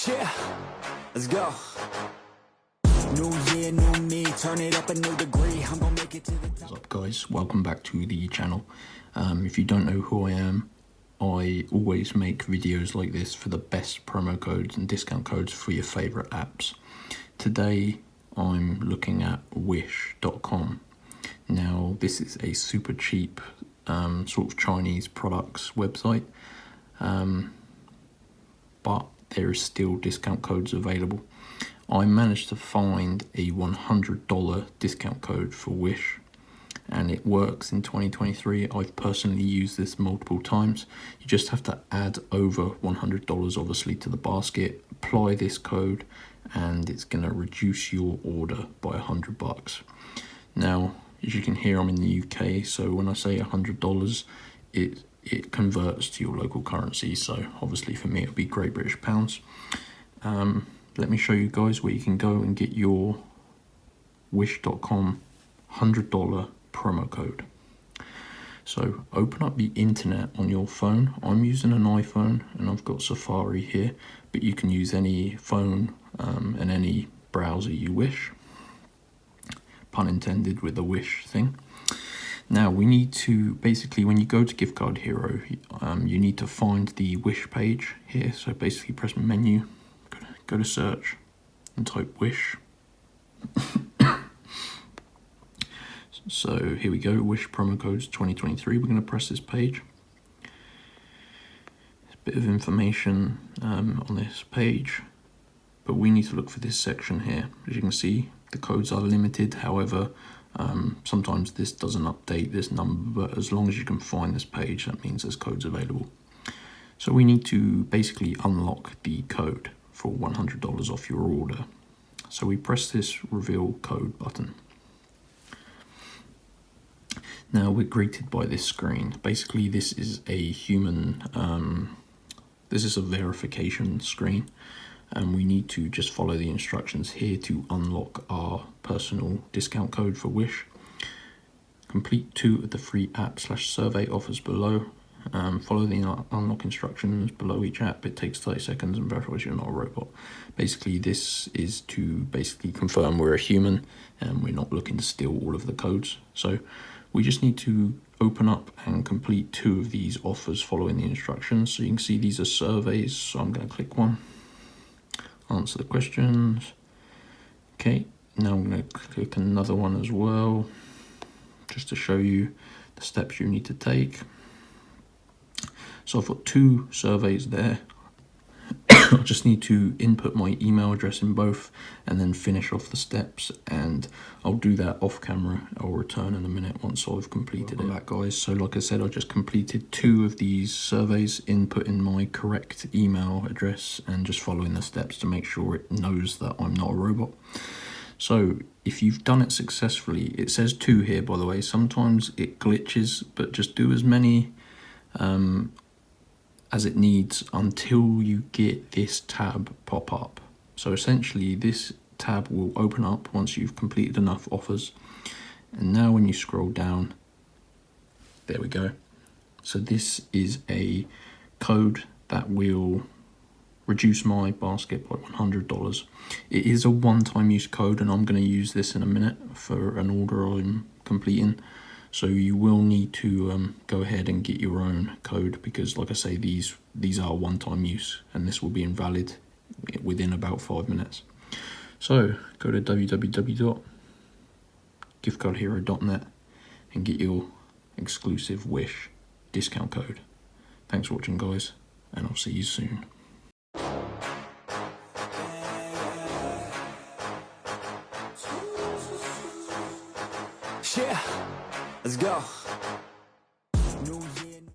Yeah, let's go. New year, new me, turn it up a new degree. I'm gonna make it to the top. What's up, guys? Welcome back to the channel. If you don't know who I am, I always make videos like this for the best promo codes and discount codes for your favorite apps. Today I'm looking at wish.com. Now this is a super cheap sort of Chinese products website, but there is still discount codes available. I managed to find a $100 discount code for Wish, and it works in 2023. I've personally used this multiple times. You just have to add over $100 obviously to the basket, apply this code, and it's going to reduce your order by $100. Now, as you can hear, I'm in the UK, so when I say $100, it converts to your local currency. So obviously for me it'll be Great British Pounds. Let me show you guys where you can go and get your wish.com $100 promo code. So open up the internet on your phone. I'm using an iPhone and I've got Safari here, but you can use any phone and any browser you wish. Pun intended with the Wish thing. Now we need to, basically when you go to Gift Card Hero, you need to find the Wish page here. So basically press menu, go to search and type Wish. So here we go, Wish promo codes 2023. We're going to press this page. There's a bit of information on this page, but we need to look for this section here. As you can see, the codes are limited. However, sometimes this doesn't update this number, but as long as you can find this page, that means there's codes available. So we need to basically unlock the code for $100 off your order. So we press this reveal code button. Now we're greeted by this screen. Basically this is a human, this is a verification screen, and we need to just follow the instructions here to unlock our personal discount code for Wish. Complete 2 of the free app/survey offers below. Follow the unlock instructions below each app. It takes 30 seconds and verifies you're not a robot. Basically this is to basically confirm we're a human and we're not looking to steal all of the codes. So we just need to open up and complete 2 of these offers following the instructions. So you can see these are surveys, so I'm going to click one. Answer the questions. Okay, now I'm going to click another one as well, just to show you the steps you need to take. So I've got 2 surveys there. I just need to input my email address in both and then finish off the steps, and I'll do that off camera. I'll return in a minute once I've completed it. That, guys, so like I said, I just completed 2 of these surveys, inputting my correct email address and just following the steps to make sure it knows that I'm not a robot. So if you've done it successfully, it says 2 here, by the way. Sometimes it glitches, but just do as many as it needs until you get this tab pop up. So essentially this tab will open up once you've completed enough offers, and now when you scroll down, there we go. So this is a code that will reduce my basket by $100. It is a one-time use code, and I'm going to use this in a minute for an order I'm completing. So you will need to go ahead and get your own code, because like I say, these are one-time use and this will be invalid within about 5 minutes. So go to www.giftcardhero.net and get your exclusive Wish discount code. Thanks for watching, guys, and I'll see you soon. Yeah, let's go.